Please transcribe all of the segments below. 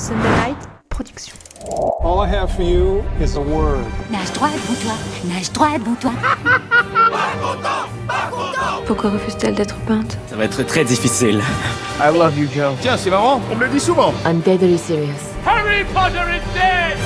Sunday Night Production. All I have for you is a word. Nage droit devant toi, nage droit devant toi. Pourquoi refuse-t-elle d'être peinte? Ça va être très difficile. I love you, Joe. Tiens, c'est marrant, on me le dit souvent. I'm deadly serious. Harry Potter is dead.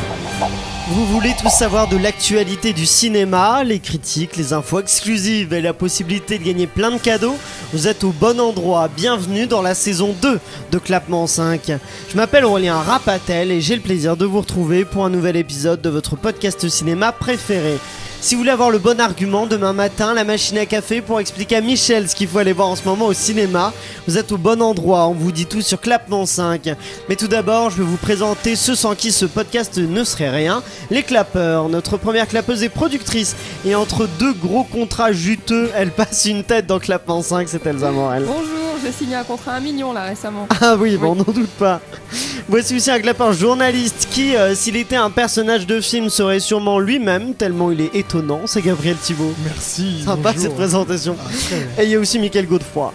Vous voulez tout savoir de l'actualité du cinéma, les critiques, les infos exclusives et la possibilité de gagner plein de cadeaux? Vous êtes au bon endroit, bienvenue dans la saison 2 de Clapement 5. Je m'appelle Aurélien Rapatel et j'ai le plaisir de vous retrouver pour un nouvel épisode de votre podcast cinéma préféré. Si vous voulez avoir le bon argument, demain matin, la machine à café pour expliquer à Michel ce qu'il faut aller voir en ce moment au cinéma, vous êtes au bon endroit, on vous dit tout sur Clapement 5. Mais tout d'abord, je vais vous présenter ceux sans qui ce podcast ne serait rien, les clapeurs. Notre première clapeuse est productrice, et entre deux gros contrats juteux, elle passe une tête dans Clapement 5, c'est Elsa Morel. Bonjour, j'ai signé un contrat 1 million là récemment. Ah oui, bon, on n'en doute pas. Voici aussi un clapeur journaliste qui, s'il était un personnage de film, serait sûrement lui-même, tellement il est étonnant, c'est Gabriel Thibault. Merci. Sympa bonjour. cette présentation. Et il y a aussi Mickaël Godefroy,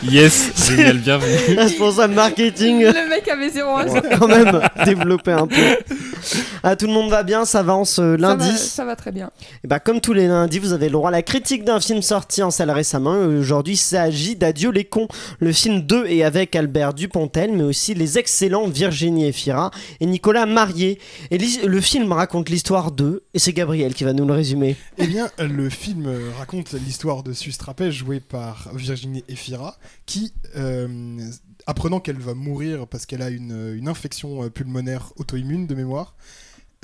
Yes, génial, bienvenue. responsable marketing. Le mec avait 0 âge. On va quand même développer un peu. Ah, tout le monde va bien, ça va en ce lundi. Ça va très bien. Et bah, comme tous les lundis, vous avez le droit à la critique d'un film sorti en salle récemment. Aujourd'hui, il s'agit d'Adieu les cons, le film de et avec Albert Dupontel, mais aussi les excellents Virginie Efira et Nicolas Marié. Et le film raconte l'histoire d'eux, et c'est Gabriel qui va nous le résumer. Eh bien, le film raconte l'histoire de Sustrapèze, jouée par Virginie Efira, qui, apprenant qu'elle va mourir parce qu'elle a une infection pulmonaire auto-immune de mémoire,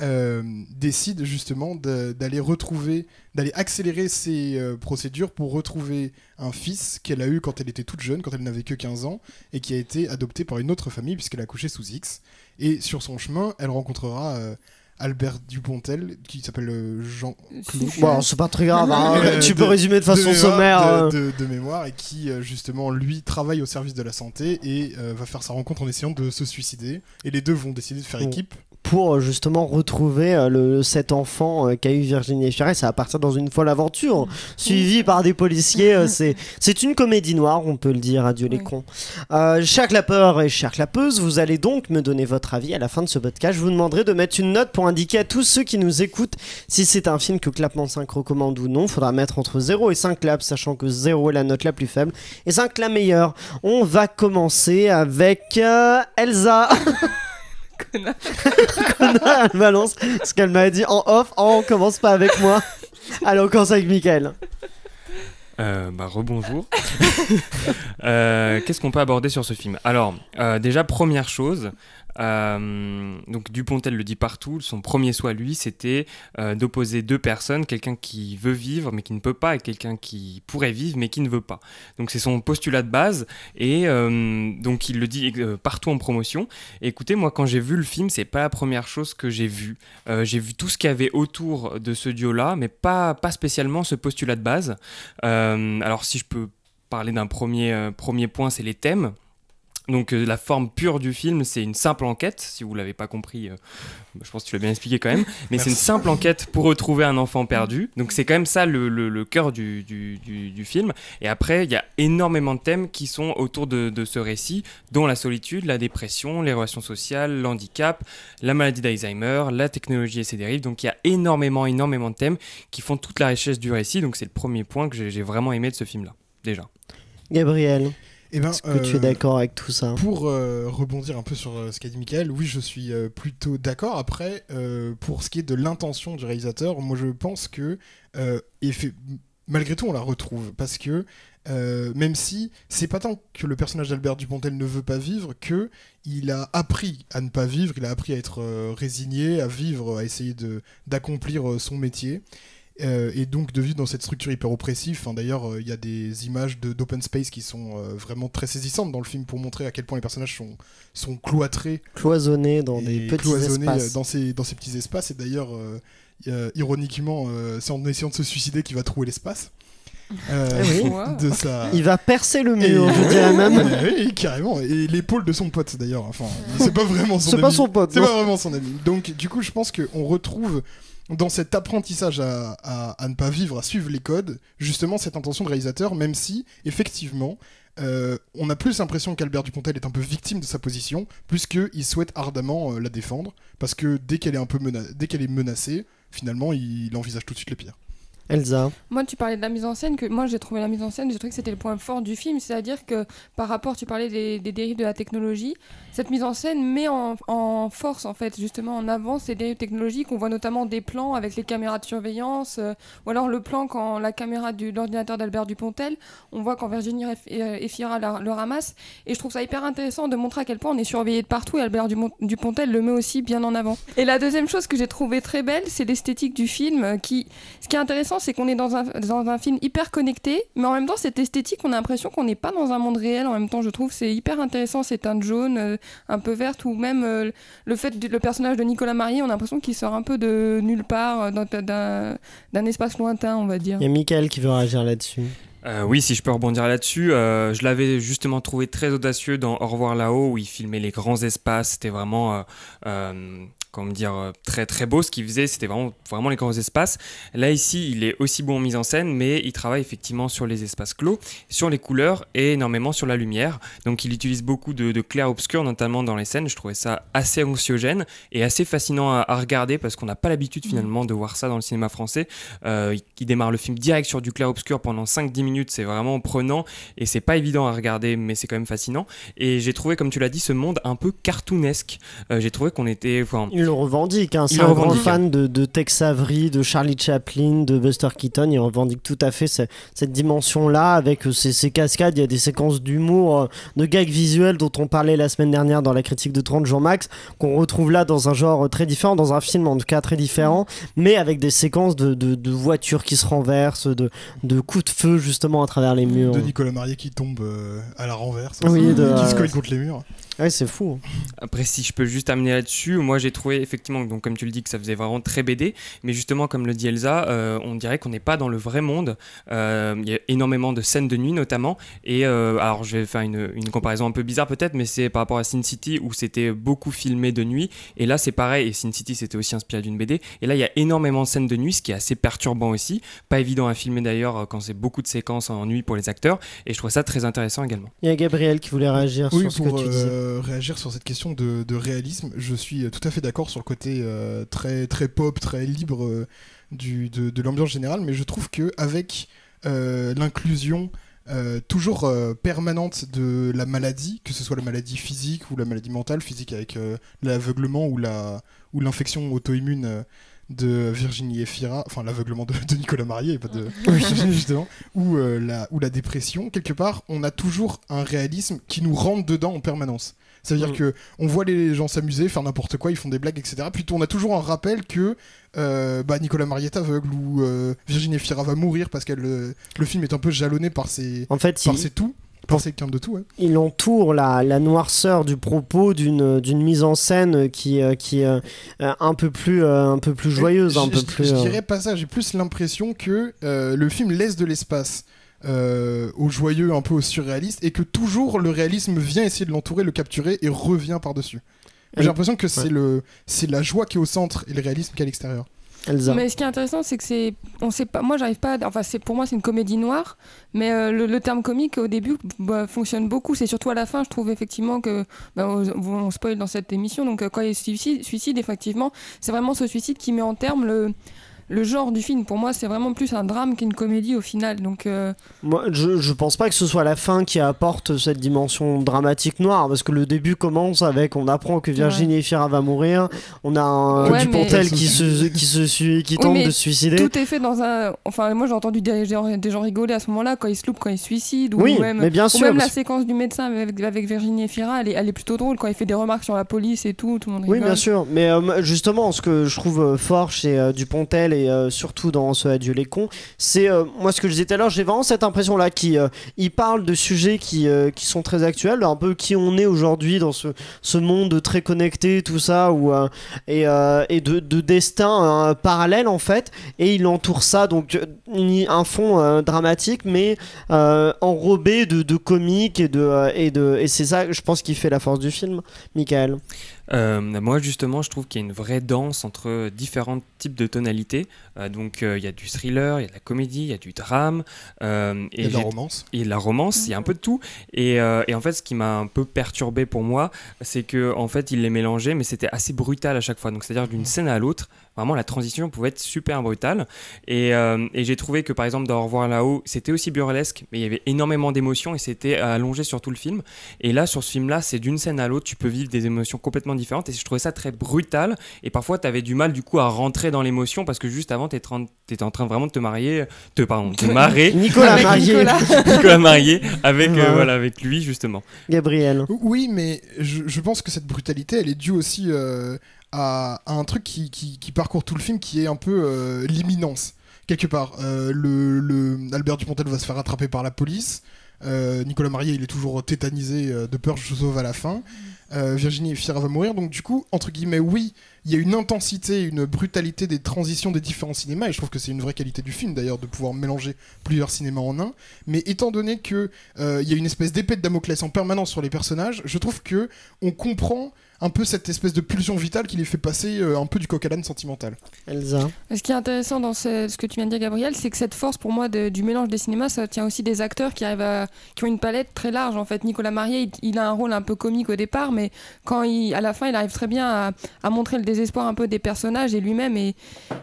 décide justement d'aller accélérer ses procédures pour retrouver un fils qu'elle a eu quand elle était toute jeune, quand elle n'avait que 15 ans, et qui a été adopté par une autre famille puisqu'elle a accouché sous X. Et sur son chemin, elle rencontrera Albert Dupontel, qui s'appelle Jean-Claude. Bon, c'est pas très grave, hein. Tu peux résumer de façon sommaire. De mémoire, et qui justement lui travaille au service de la santé et va faire sa rencontre en essayant de se suicider. Et les deux vont décider de faire équipe. Pour justement retrouver cet enfant qu'a eu Virginie Efira. Ça va partir dans une folle aventure, suivie par des policiers. C'est une comédie noire, on peut le dire, adieu les cons. Chers clapeurs et chères clapeuses, vous allez donc me donner votre avis à la fin de ce podcast. Je vous demanderai de mettre une note pour indiquer à tous ceux qui nous écoutent si c'est un film que Clapement 5 recommande ou non. Faudra mettre entre 0 et 5 claps, sachant que 0 est la note la plus faible et 5 la meilleure. On va commencer avec Elsa. Connard, elle balance ce qu'elle m'a dit en off. Oh, on commence pas avec moi. Allez, on commence avec Mickaël. Rebonjour. Qu'est-ce qu'on peut aborder sur ce film? Alors, déjà, première chose, donc Dupontel le dit partout, son premier souhait à lui, c'était d'opposer deux personnes, quelqu'un qui veut vivre mais qui ne peut pas, et quelqu'un qui pourrait vivre mais qui ne veut pas. Donc c'est son postulat de base, et donc il le dit partout en promotion. Et écoutez, moi quand j'ai vu le film, c'est pas la première chose que j'ai vu. J'ai vu tout ce qu'il y avait autour de ce duo-là, mais pas spécialement ce postulat de base. Alors si je peux parler d'un premier point, c'est les thèmes. Donc la forme pure du film, c'est une simple enquête. Si vous l'avez pas compris, je pense que tu l'as bien expliqué quand même. Mais c'est une simple enquête pour retrouver un enfant perdu. Donc c'est quand même ça le cœur du film. Et après, il y a énormément de thèmes qui sont autour de ce récit, dont la solitude, la dépression, les relations sociales, l'handicap, la maladie d'Alzheimer, la technologie et ses dérives. Donc il y a énormément de thèmes qui font toute la richesse du récit. Donc c'est le premier point que j'ai vraiment aimé de ce film-là, déjà. Gabriel, Eh ben, est-ce que tu es d'accord avec tout ça? Pour rebondir un peu sur ce qu'a dit Mickaël, oui, je suis plutôt d'accord. Après, pour ce qui est de l'intention du réalisateur, moi je pense que malgré tout on la retrouve, parce que même si c'est pas tant que le personnage d'Albert Dupontel ne veut pas vivre, que il a appris à ne pas vivre, il a appris à être résigné, à vivre, à essayer d'accomplir son métier. Et donc de vivre dans cette structure hyper oppressive. Enfin, d'ailleurs, il y a des images d'open space qui sont vraiment très saisissantes dans le film pour montrer à quel point les personnages sont cloîtrés, cloisonnés dans des petits espaces. Dans ces petits espaces. Et d'ailleurs, ironiquement, c'est en essayant de se suicider qu'il va trouver l'espace. Oui. De sa... Il va percer le mur, je dirais même. Oui, carrément. Et l'épaule de son pote d'ailleurs. Enfin, c'est pas vraiment son ami. C'est pas son pote. C'est pas vraiment son ami. Donc, du coup, je pense qu'on retrouve dans cet apprentissage à ne pas vivre, à suivre les codes, justement cette intention de réalisateur, même si, effectivement, on a plus l'impression qu'Albert Dupontel est un peu victime de sa position, plus qu'il souhaite ardemment la défendre, parce que dès qu'elle est menacée, finalement, il envisage tout de suite le pire. Elsa. Moi, tu parlais de la mise en scène, moi j'ai trouvé la mise en scène, j'ai trouvé que c'était le point fort du film, c'est-à-dire que par rapport, tu parlais des dérives de la technologie, cette mise en scène met en force, en fait, justement en avant ces dérives technologiques. On voit notamment des plans avec les caméras de surveillance, ou alors le plan quand la caméra de l'ordinateur d'Albert Dupontel, on voit quand Virginie Efira le ramasse, et je trouve ça hyper intéressant de montrer à quel point on est surveillé de partout, et Albert Dupontel le met aussi bien en avant. Et la deuxième chose que j'ai trouvée très belle, c'est l'esthétique du film, ce qui est intéressant, c'est qu'on est dans un film hyper connecté, mais en même temps, cette esthétique, on a l'impression qu'on n'est pas dans un monde réel. En même temps, je trouve c'est hyper intéressant, ces teintes jaunes, un peu vertes, ou même le personnage de Nicolas Marié, on a l'impression qu'il sort un peu de nulle part, d'un espace lointain, on va dire. Il y a Mickaël qui veut réagir là-dessus. Oui, si je peux rebondir là-dessus, je l'avais justement trouvé très audacieux dans Au revoir là-haut, où il filmait les grands espaces. C'était vraiment très très beau ce qu'il faisait, c'était vraiment les grands espaces. Là ici, il est aussi bon en mise en scène, mais il travaille effectivement sur les espaces clos, sur les couleurs et énormément sur la lumière. Donc il utilise beaucoup de clair-obscur, notamment dans les scènes. Je trouvais ça assez anxiogène et assez fascinant à regarder, parce qu'on n'a pas l'habitude finalement de voir ça dans le cinéma français. Il démarre le film direct sur du clair-obscur pendant 5-10 minutes, c'est vraiment prenant et c'est pas évident à regarder, mais c'est quand même fascinant. Et j'ai trouvé, comme tu l'as dit, ce monde un peu cartoonesque. J'ai trouvé qu'on était... Il le revendique, hein. C'est un grand fan de Tex Avery, de Charlie Chaplin, de Buster Keaton. Il revendique tout à fait cette dimension-là, avec ces cascades. Il y a des séquences d'humour, de gags visuels dont on parlait la semaine dernière dans la critique de 30 Jean-Max, qu'on retrouve là dans un genre très différent, dans un film en tout cas très différent, mais avec des séquences de voitures qui se renversent, de coups de feu justement à travers les murs. De Nicolas Marié qui tombe à la renverse, oui, qui se colle contre les murs. Ouais, c'est fou. Après, si je peux juste amener là-dessus, moi j'ai trouvé effectivement, donc comme tu le dis, que ça faisait vraiment très BD, mais justement comme le dit Elsa, on dirait qu'on n'est pas dans le vrai monde. Il y a énormément de scènes de nuit notamment, et alors je vais faire une comparaison un peu bizarre peut-être, mais c'est par rapport à Sin City où c'était beaucoup filmé de nuit, et là c'est pareil, et Sin City c'était aussi inspiré d'une BD, et là il y a énormément de scènes de nuit, ce qui est assez perturbant aussi, pas évident à filmer d'ailleurs quand c'est beaucoup de séquences en nuit pour les acteurs, et je trouve ça très intéressant également. Il y a Gabriel qui voulait réagir sur ce que tu disais. Réagir sur cette question de réalisme, je suis tout à fait d'accord sur le côté très, très pop, très libre de l'ambiance générale, mais je trouve qu'avec l'inclusion toujours permanente de la maladie, que ce soit la maladie physique ou la maladie mentale, physique avec l'aveuglement ou l'infection auto-immune de Virginie Efira, enfin l'aveuglement de Nicolas Marié, pas de Virginie justement, ou la dépression, quelque part, on a toujours un réalisme qui nous rentre dedans en permanence. Ça veut dire que on voit les gens s'amuser, faire n'importe quoi, ils font des blagues, etc. Puis on a toujours un rappel que Nicolas Marié est aveugle, ou Virginie Efira va mourir parce que le film est un peu jalonné par ses tout. Il entoure la noirceur du propos d'une mise en scène qui est un peu plus joyeuse, Je dirais pas ça, j'ai plus l'impression que le film laisse de l'espace au joyeux, un peu au surréaliste, et que toujours le réalisme vient essayer de l'entourer, le capturer et revient par-dessus. J'ai l'impression que c'est la joie qui est au centre et le réalisme qui est à l'extérieur. Elsa. Mais ce qui est intéressant, c'est que on sait pas. Moi, j'arrive pas. Pour moi, c'est une comédie noire, mais le terme comique au début fonctionne beaucoup. C'est surtout à la fin, je trouve effectivement que on spoil dans cette émission. Donc quand il suicide, effectivement, c'est vraiment ce suicide qui met en terme le genre du film. Pour moi, c'est vraiment plus un drame qu'une comédie au final. Donc, moi, je pense pas que ce soit la fin qui apporte cette dimension dramatique noire, parce que le début commence avec, on apprend que Virginie Efira va mourir, on a un Dupontel qui tente de se suicider. Tout est fait dans un... Enfin, moi j'ai entendu des gens rigoler à ce moment-là quand il se loupe, quand il se suicide, ou même la séquence du médecin avec Virginie Efira, elle est plutôt drôle quand il fait des remarques sur la police et tout le monde rigole. Oui, bien sûr, mais justement, ce que je trouve fort chez Dupontel, et surtout dans ce Adieu les cons, c'est moi ce que je disais tout à l'heure, j'ai vraiment cette impression là qu'il parle de sujets qui sont très actuels, un peu qui on est aujourd'hui dans ce monde très connecté, tout ça, et de destin parallèle en fait, et il entoure ça, donc un fond dramatique mais enrobé de comique et c'est ça, je pense, qui fait la force du film. Mickaël. Moi justement, je trouve qu'il y a une vraie danse entre différents types de tonalités. varié. Donc il y a du thriller, il y a de la comédie, il y a du drame. Il y a de la romance. Il y a de la romance, il y a un peu de tout. Et en fait, ce qui m'a un peu perturbé pour moi, c'est que en fait, il les mélangeait, mais c'était assez brutal à chaque fois. Donc c'est-à-dire d'une scène à l'autre, vraiment la transition pouvait être super brutale. Et j'ai trouvé que par exemple dans Au revoir là-haut, c'était aussi burlesque, mais il y avait énormément d'émotions et c'était allongé sur tout le film. Et là, sur ce film-là, c'est d'une scène à l'autre, tu peux vivre des émotions complètement différentes. Et je trouvais ça très brutal. Et parfois, tu avais du mal du coup à rentrer dans l'émotion parce que juste avant, t'étais en train vraiment de te marier, te marrer. Nicolas Marié. Nicolas Marié avec voilà, avec lui justement. Gabriel. Oui, mais je pense que cette brutalité, elle est due aussi à un truc qui parcourt tout le film, qui est un peu l'imminence. Quelque part, Albert Dupontel va se faire attraper par la police. Nicolas Marié, il est toujours tétanisé de peur, je sauve à la fin. Virginie Efira va mourir, donc du coup, entre guillemets, oui, il y a une intensité, une brutalité des transitions des différents cinémas, et je trouve que c'est une vraie qualité du film d'ailleurs de pouvoir mélanger plusieurs cinémas en un. Mais étant donné que il y a une espèce d'épée de Damoclès en permanence sur les personnages, je trouve que on comprend un peu cette espèce de pulsion vitale qui les fait passer un peu du coq à l'âne sentimental. Elsa. Ce qui est intéressant dans ce que tu viens de dire, Gabriel, c'est que cette force pour moi du mélange des cinémas, ça tient aussi des acteurs qui ont une palette très large. En fait, Nicolas Marié, il a un rôle un peu comique au départ, mais à la fin, il arrive très bien à montrer le désespoir un peu des personnages et lui-même. Et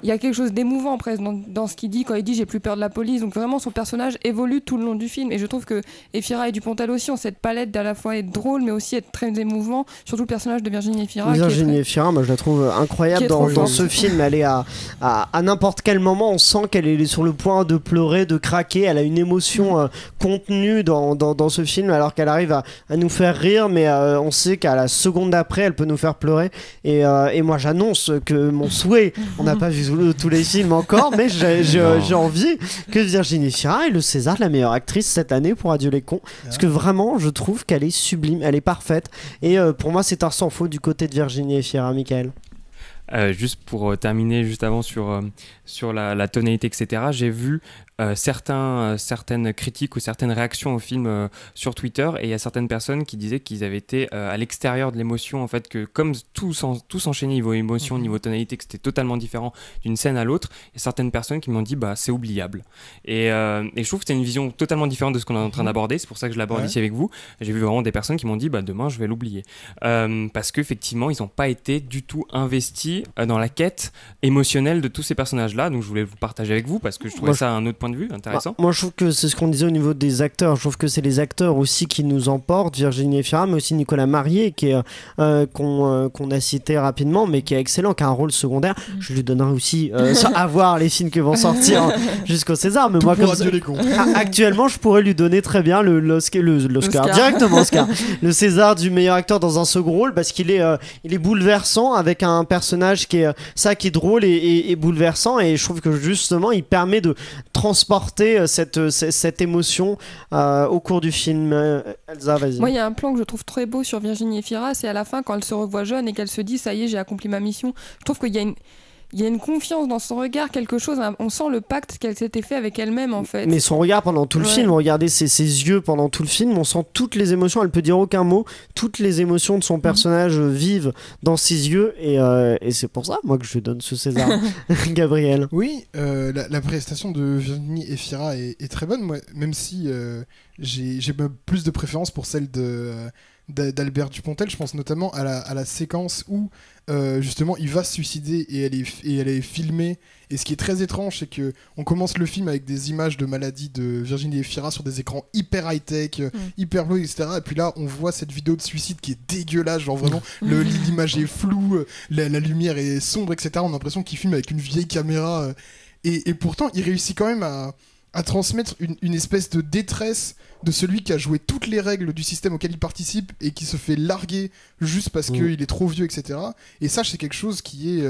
il y a quelque chose d'émouvant presque dans ce qu'il dit quand il dit j'ai plus peur de la police. Donc vraiment, son personnage évolue tout le long du film. Et je trouve que Efira et Dupontel aussi ont cette palette d'à la fois être drôle, mais aussi être très émouvant. Surtout le personnage de Virginie Efira. Virginie Efira, moi je la trouve incroyable dans ce film. Elle est à n'importe quel moment, on sent qu'elle est sur le point de pleurer, de craquer. Elle a une émotion contenue dans ce film, alors qu'elle arrive à nous faire rire, mais on sait qu'à la seconde d'après, elle peut nous faire pleurer. Et moi j'annonce que mon souhait, on n'a pas vu tous les films encore, mais j'ai envie que Virginie Efira ait le César de la meilleure actrice cette année pour Adieu les cons, parce que vraiment je trouve qu'elle est sublime, elle est parfaite, et pour moi c'est un sans faute du côté de Virginie Efira. Michael. Juste pour terminer juste avant sur la tonalité, etc., j'ai vu certaines critiques ou certaines réactions au film sur Twitter, et il y a certaines personnes qui disaient qu'ils avaient été à l'extérieur de l'émotion, en fait, que comme tout s'enchaînait niveau émotion, niveau tonalité, que c'était totalement différent d'une scène à l'autre. Il y a certaines personnes qui m'ont dit bah c'est oubliable, et je trouve que c'est une vision totalement différente de ce qu'on est en train d'aborder. C'est pour ça que je l'aborde ici avec vous. J'ai vu vraiment des personnes qui m'ont dit bah demain je vais l'oublier, parce qu'effectivement ils n'ont pas été du tout investis dans la quête émotionnelle de tous ces personnages là. Donc je voulais vous partager avec vous parce que je trouvais ça un autre point de vue intéressant. Moi je trouve que c'est ce qu'on disait au niveau des acteurs. Je trouve que c'est les acteurs aussi qui nous emportent, Virginie Efira, mais aussi Nicolas Marié qui est qu'on a cité rapidement, mais qui est excellent, qui a un rôle secondaire. Je lui donnerai aussi à voir les films qui vont sortir jusqu'au César. Mais tout moi comme actuellement je pourrais lui donner très bien l'Oscar directement Oscar. Le César du meilleur acteur dans un second rôle, parce qu'il est bouleversant avec un personnage qui est drôle et bouleversant, et je trouve que justement il permet de transporter cette émotion au cours du film. Elsa, vas-y. Moi il y a un plan que je trouve très beau sur Virginie Efira, c'est à la fin quand elle se revoit jeune et qu'elle se dit ça y est, j'ai accompli ma mission. Je trouve qu'il y a une confiance dans son regard, quelque chose, on sent le pacte qu'elle s'était fait avec elle-même en fait. Mais son regard pendant tout le film, regardez ses yeux pendant tout le film, on sent toutes les émotions, elle peut dire aucun mot, toutes les émotions de son personnage vivent dans ses yeux, et c'est pour ça moi que je lui donne ce César. Gabriel. Oui, la prestation de Virginie Efira est très bonne, moi, même si j'ai plus de préférence pour celle d'Albert Dupontel. Je pense notamment à la séquence où justement il va se suicider et elle est filmée, et ce qui est très étrange c'est que on commence le film avec des images de maladie de Virginie Efira sur des écrans hyper high-tech, hyper bleus, etc., et puis là on voit cette vidéo de suicide qui est dégueulasse, genre vraiment l'image est floue, la lumière est sombre, etc. On a l'impression qu'il filme avec une vieille caméra, et pourtant il réussit quand même à transmettre une espèce de détresse de celui qui a joué toutes les règles du système auquel il participe et qui se fait larguer juste parce qu'il est trop vieux, etc. Et ça, c'est quelque chose qui est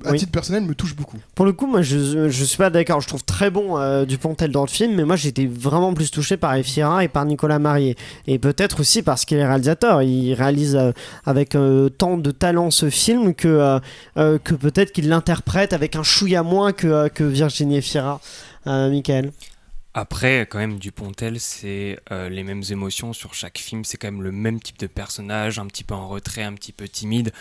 à titre personnel me touche beaucoup. Pour le coup, moi je suis pas d'accord, je trouve très bon Dupontel dans le film, mais moi j'étais vraiment plus touché par Efira et par Nicolas Marié, et peut-être aussi parce qu'il est réalisateur, il réalise avec tant de talent ce film que peut-être qu'il l'interprète avec un chouïa moins que Virginie Efira. Michael. Après, quand même, Dupontel, c'est les mêmes émotions sur chaque film. C'est quand même le même type de personnage, un petit peu en retrait, un petit peu timide.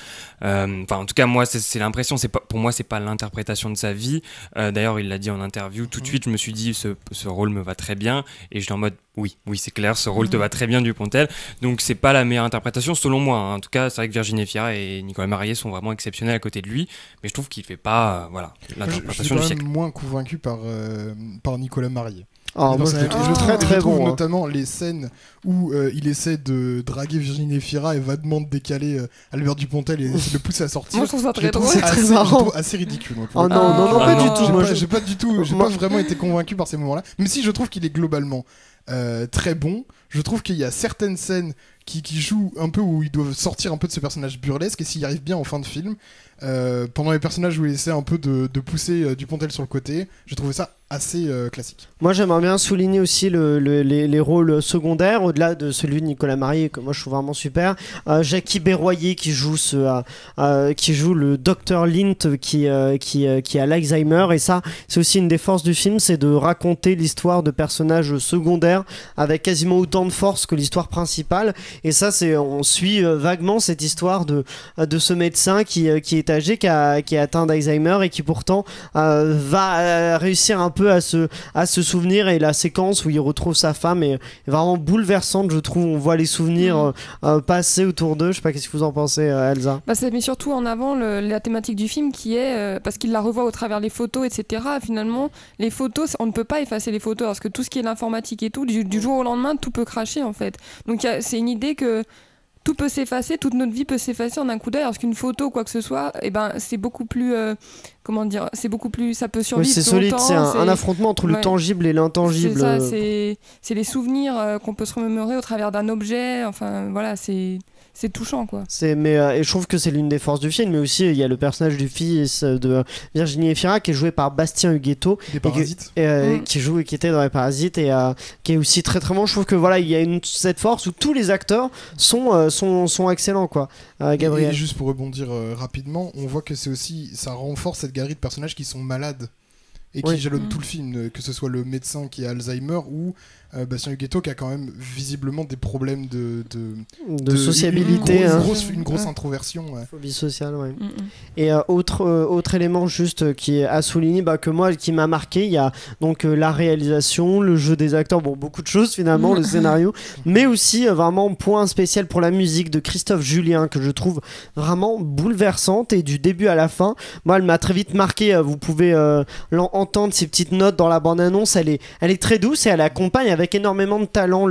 Enfin, en tout cas, moi, c'est l'impression. Pour moi, c'est pas l'interprétation de sa vie. D'ailleurs, il l'a dit en interview. Tout de suite, je me suis dit, ce rôle me va très bien. Et j'étais en mode, oui, c'est clair, ce rôle te va très bien, Dupontel. Donc, c'est pas la meilleure interprétation, selon moi. Hein. En tout cas, c'est vrai que Virginie Efira et Nicolas Marié sont vraiment exceptionnels à côté de lui. Mais je trouve qu'il fait pas, l'interprétation du siècle. Je suis quand même moins convaincu par Nicolas Marié. Ah, moi, je trouve notamment les scènes où il essaie de draguer Virginie Efira et va demander de décaler Albert Dupontel et essaie de le pousser à sortir. Moi, je trouve ça très drôle. C'est assez ridicule. Oh non, pas du tout. J'ai pas vraiment été convaincu par ces moments-là. Même si je trouve qu'il est globalement très bon. Je trouve qu'il y a certaines scènes qui jouent un peu où ils doivent sortir un peu de ce personnage burlesque et s'il y arrive bien en fin de film. Pendant les personnages où il essaie un peu de pousser Dupontel sur le côté, j'ai trouvé ça assez classique. Moi j'aimerais bien souligner aussi les rôles secondaires au-delà de celui de Nicolas Marié que moi je trouve vraiment super. Jackie Berroyer qui joue le Dr Lint qui a l'Alzheimer, et ça c'est aussi une des forces du film, c'est de raconter l'histoire de personnages secondaires avec quasiment autant de force que l'histoire principale, et ça on suit vaguement cette histoire de ce médecin qui est âgé, qui est atteint d'Alzheimer et qui pourtant va réussir un peu à se souvenir, et la séquence où il retrouve sa femme est vraiment bouleversante, je trouve. On voit les souvenirs passer autour d'eux. Je sais pas, qu'est-ce que vous en pensez, Elsa? Ça met surtout en avant la thématique du film qui est, parce qu'il la revoit au travers les photos, etc. Finalement, les photos, on ne peut pas effacer les photos parce que tout ce qui est l'informatique et tout, du jour au lendemain, tout peut cracher en fait. Donc c'est une idée que tout peut s'effacer, toute notre vie peut s'effacer en un coup d'œil, alors qu'une photo ou quoi que ce soit, c'est beaucoup plus... c'est beaucoup plus... Ça peut survivre c'est solide, longtemps, c'est un affrontement entre le tangible et l'intangible. C'est ça, c'est les souvenirs qu'on peut se remémorer au travers d'un objet, enfin voilà, c'est touchant quoi. Et je trouve que c'est l'une des forces du film, mais aussi il y a le personnage du fils de Virginie Efira qui est joué par Bastien Huguetto, des Parasites, qui était dans les Parasites et qui est aussi très très bon. Je trouve que voilà, il y a cette force où tous les acteurs sont excellents quoi. Gabriel. Et juste pour rebondir rapidement, on voit que ça renforce cette galerie de personnages qui sont malades et qui jalonnent tout le film, que ce soit le médecin qui a Alzheimer ou Bastien Huguetto qui a quand même visiblement des problèmes de sociabilité, une grosse introversion, phobie sociale, ouais. Et autre élément juste qui est à souligner, qui m'a marqué, il y a donc la réalisation, le jeu des acteurs, beaucoup de choses finalement, le scénario, mais aussi vraiment point spécial pour la musique de Christophe Julien que je trouve vraiment bouleversante, et du début à la fin, moi elle m'a très vite marqué. Vous pouvez entendre ces petites notes dans la bande-annonce, elle est très douce et elle accompagne avec énormément de talent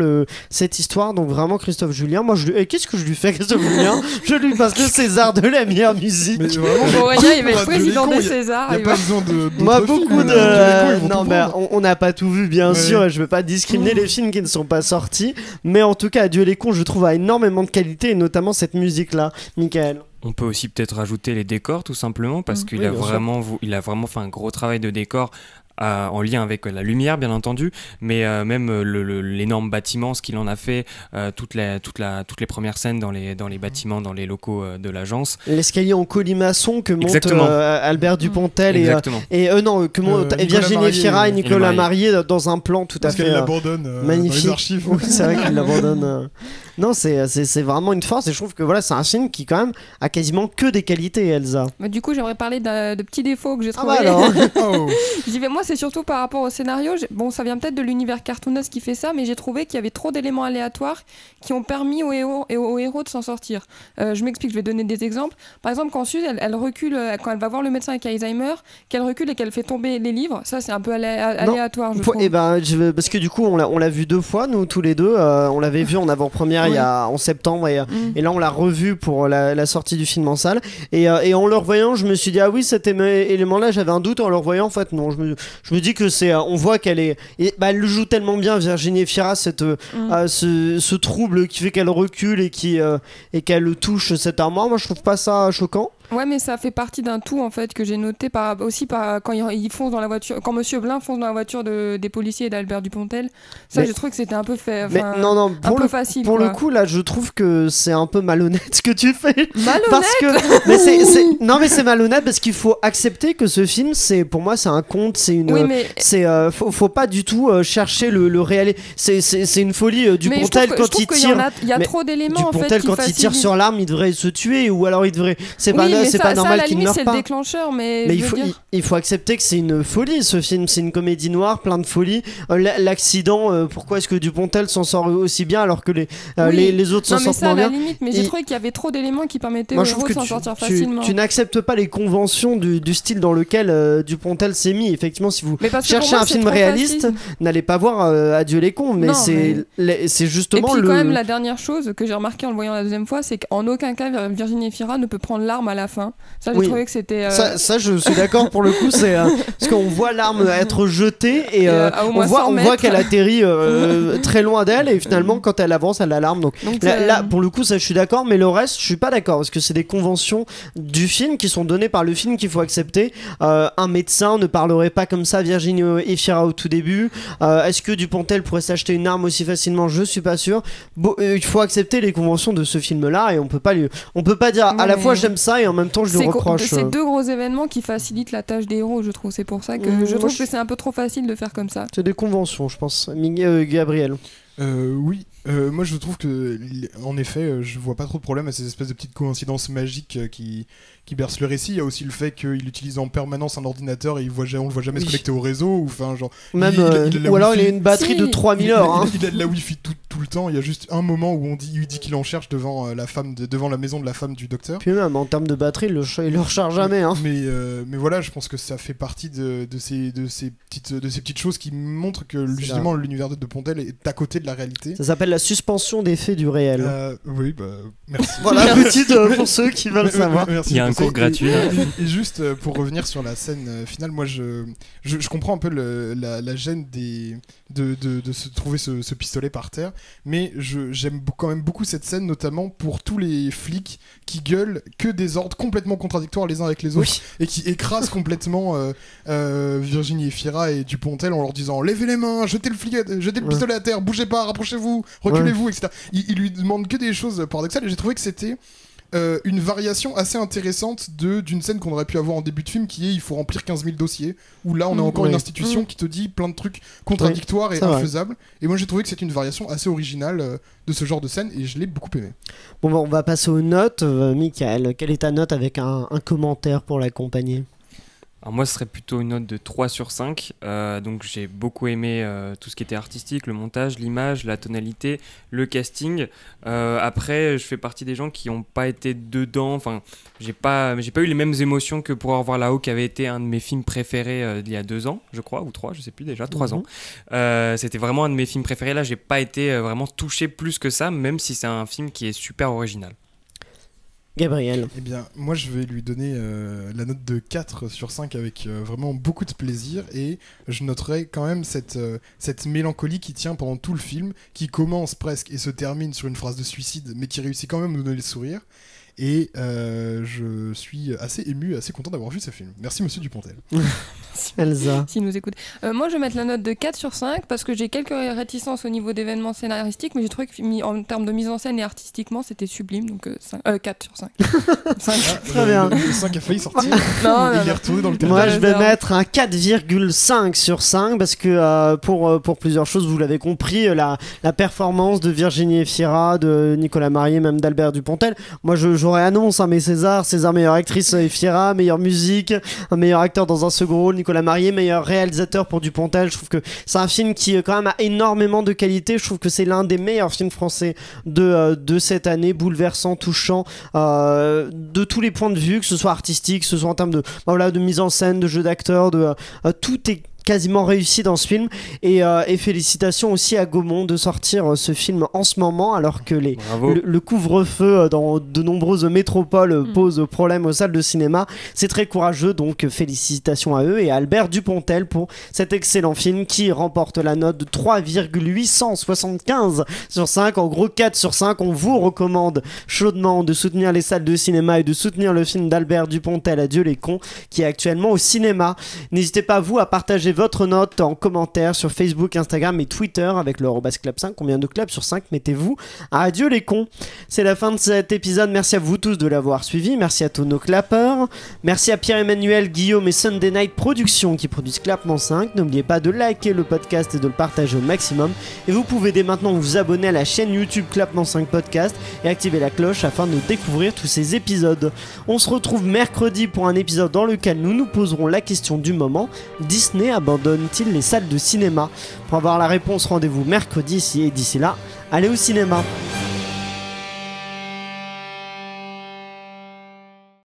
cette histoire. Donc vraiment Christophe Julien, moi qu'est-ce que je lui fais, Christophe Julien? Je lui passe le César de la meilleure musique. Il va être président des Césars. Il n'y a pas besoin de moi beaucoup de non mais on n'a pas tout vu bien sûr, et je veux pas discriminer les films qui ne sont pas sortis, mais en tout cas Adieu les cons je trouve a énormément de qualité, et notamment cette musique là. Michael? On peut aussi peut-être rajouter les décors tout simplement, parce qu'il a vraiment fait un gros travail de décor en lien avec la lumière bien entendu, mais même l'énorme bâtiment, ce qu'il en a fait, toutes les premières scènes dans les bâtiments, dans les locaux de l'agence. L'escalier en colimaçon que monte Albert Dupontel que monte Virginie Efira et Nicolas Marié dans un plan tout à fait magnifique. Dans les archives. Oui, c'est vrai qu'il l'abandonne. Non, c'est vraiment une force, et je trouve que voilà, c'est un film qui quand même a quasiment que des qualités, Elsa. Du coup, j'aimerais parler de petits défauts que j'ai trouvés. Moi, c'est surtout par rapport au scénario. Ça vient peut-être de l'univers cartoonesque qui fait ça, mais j'ai trouvé qu'il y avait trop d'éléments aléatoires qui ont permis aux héros de s'en sortir. Je m'explique, je vais donner des exemples. Par exemple, quand Suze, elle recule, quand elle va voir le médecin avec Alzheimer, qu'elle recule et qu'elle fait tomber les livres, ça c'est un peu aléatoire, je trouve. Parce que du coup, on l'a vu 2 fois, nous tous les deux. On l'avait vu en avant-première en septembre, et là on l'a revu pour la sortie du film en salle, et en le revoyant je me suis dit cet élément là j'avais un doute, en le revoyant en fait non, je me dis que on voit qu'elle est elle le joue tellement bien, Virginie Efira, ce trouble qui fait qu'elle recule et qu'elle touche cette armoire. Moi je trouve pas ça choquant. Ouais, mais ça fait partie d'un tout en fait que j'ai noté aussi quand ils foncent dans la voiture, quand Monsieur Blin fonce dans la voiture des policiers et d'Albert Dupontel. Ça, j'ai trouvé que c'était un peu fait, non, un peu facile. Pour le coup, là, je trouve que c'est un peu malhonnête ce que tu fais. Malhonnête. Parce que non, mais c'est malhonnête parce qu'il faut accepter que ce film, pour moi, c'est un conte, c'est une. Oui, mais faut pas du tout chercher le réel. C'est une folie. Dupontel quand il tire. Il y a trop d'éléments en fait. Dupontel quand il tire sur l'arme, il devrait se tuer ou alors il devrait. C'est pas normal qu'il ne meure pas. C'est le déclencheur, mais il faut accepter que c'est une folie ce film. C'est une comédie noire, plein de folie. L'accident, pourquoi est-ce que Dupontel s'en sort aussi bien alors que les autres s'en sortent moins bien? Limite, mais j'ai trouvé qu'il y avait trop d'éléments qui permettaient aux héros de s'en sortir facilement. Tu n'acceptes pas les conventions du style dans lequel Dupontel s'est mis. Effectivement, si vous cherchez un film réaliste, n'allez pas voir Adieu les cons, mais c'est justement et puis quand même la dernière chose que j'ai remarqué en le voyant la deuxième fois, c'est qu'en aucun cas Virginie Efira ne peut prendre l'arme à la fin. Ça, j'ai trouvé que c'était ça je suis d'accord pour le coup, c'est parce qu'on voit l'arme être jetée et on voit qu'elle atterrit très loin d'elle et finalement quand elle avance elle a l'arme, donc là pour le coup ça je suis d'accord, mais le reste je suis pas d'accord parce que c'est des conventions du film qui sont données par le film qu'il faut accepter. Un médecin ne parlerait pas comme ça à Virginie Efira au tout début. Est-ce que Dupontel pourrait s'acheter une arme aussi facilement? Je suis pas sûr. Il faut accepter les conventions de ce film là et on peut pas dire à la fois j'aime ça et en même temps je le reproche. C'est deux gros événements qui facilitent la tâche des héros, je trouve. C'est pour ça que je trouve que c'est un peu trop facile de faire comme ça. C'est des conventions, je pense. Gabriel. Oui, moi je trouve que, en effet, je vois pas trop de problème à ces espèces de petites coïncidences magiques qui bercent le récit. Il y a aussi le fait qu'il utilise en permanence un ordinateur et on le voit jamais se connecter au réseau, ou enfin genre. Même, ou alors il a une batterie de 3000 heures. Il a de la wifi tout le temps. Il y a juste un moment où il dit qu'il en cherche devant devant la maison de la femme du docteur. Puis même en termes de batterie, il le recharge jamais. Hein. Mais voilà, je pense que ça fait partie de ces petites choses qui montrent que justement l'univers de Dupontel est à côté de la réalité. Ça s'appelle la suspension des faits du réel. Oui, merci. Voilà, petite pour ceux qui veulent savoir. Il y a un cours gratuit. Et juste pour revenir sur la scène finale, moi je comprends un peu la gêne de se trouver ce pistolet par terre, mais j'aime quand même beaucoup cette scène, notamment pour tous les flics qui gueulent que des ordres complètement contradictoires les uns avec les autres, et qui écrasent complètement Virginie Efira et Dupontel en leur disant levez les mains, jetez le pistolet à terre, bougez pas, rapprochez-vous, reculez-vous, etc. Ils lui demandent que des choses paradoxales, et j'ai trouvé que c'était une variation assez intéressante d'une scène qu'on aurait pu avoir en début de film, qui est il faut remplir 15 000 dossiers, où là on a encore une institution qui te dit plein de trucs contradictoires et infaisables, et moi j'ai trouvé que c'était une variation assez originale de ce genre de scène, et je l'ai beaucoup aimé. Bon, on va passer aux notes. Michael, quelle est ta note avec un commentaire pour l'accompagner? Alors moi ce serait plutôt une note de 3 sur 5, donc j'ai beaucoup aimé tout ce qui était artistique, le montage, l'image, la tonalité, le casting. Après je fais partie des gens qui n'ont pas été dedans, enfin j'ai pas eu les mêmes émotions que pour Au revoir là-haut, qui avait été un de mes films préférés il y a 2 ans je crois, ou 3, je sais plus déjà, 3 ans. C'était vraiment un de mes films préférés, là j'ai pas été vraiment touché plus que ça, même si c'est un film qui est super original. Gabriel. Eh bien, moi je vais lui donner la note de 4 sur 5 avec vraiment beaucoup de plaisir, et je noterai quand même cette mélancolie qui tient pendant tout le film, qui commence presque et se termine sur une phrase de suicide, mais qui réussit quand même à nous donner le sourire. Et je suis assez ému, assez content d'avoir vu ce film. Merci monsieur Dupontel. Elsa. S'il nous écoute. Moi je vais mettre la note de 4 sur 5 parce que j'ai quelques réticences au niveau d'événements scénaristiques, mais j'ai trouvé qu'en termes de mise en scène et artistiquement c'était sublime, donc 4 sur 5. 5. Très bien. Le 5 a failli sortir. Non, il est retourné dans le terrain. Moi je vais mettre un 4,5 sur 5 parce que pour plusieurs choses, vous l'avez compris, la performance de Virginie Efira, de Nicolas Marié, même d'Albert Dupontel. Moi j'aurais annonce mes César meilleure actrice Efira, meilleure musique, un meilleur acteur dans un second rôle Nicolas Marié, meilleur réalisateur pour Dupontel. Je trouve que c'est un film qui quand même a énormément de qualité. Je trouve que c'est l'un des meilleurs films français de cette année, bouleversant, touchant de tous les points de vue, que ce soit artistique, que ce soit en termes de mise en scène, de jeu d'acteur, tout est quasiment réussi dans ce film et félicitations aussi à Gaumont de sortir ce film en ce moment alors que le couvre-feu dans de nombreuses métropoles pose problème aux salles de cinéma. C'est très courageux, donc félicitations à eux et à Albert Dupontel pour cet excellent film qui remporte la note de 3,875 sur 5. En gros 4 sur 5. On vous recommande chaudement de soutenir les salles de cinéma et de soutenir le film d'Albert Dupontel, Adieu les cons, qui est actuellement au cinéma. N'hésitez pas vous à partager votre note en commentaire sur Facebook, Instagram et Twitter avec le @club5. Combien de clubs sur 5 mettez-vous à Adieu les cons? C'est la fin de cet épisode. Merci à vous tous de l'avoir suivi. Merci à tous nos clappeurs. Merci à Pierre-Emmanuel, Guillaume et Sunday Night Productions qui produisent Clappement 5. N'oubliez pas de liker le podcast et de le partager au maximum. Et vous pouvez dès maintenant vous abonner à la chaîne YouTube Clappement 5 Podcast et activer la cloche afin de découvrir tous ces épisodes. On se retrouve mercredi pour un épisode dans lequel nous nous poserons la question du moment. Disney abandonne-t-il les salles de cinéma? Pour avoir la réponse, rendez-vous mercredi et d'ici là, allez au cinéma.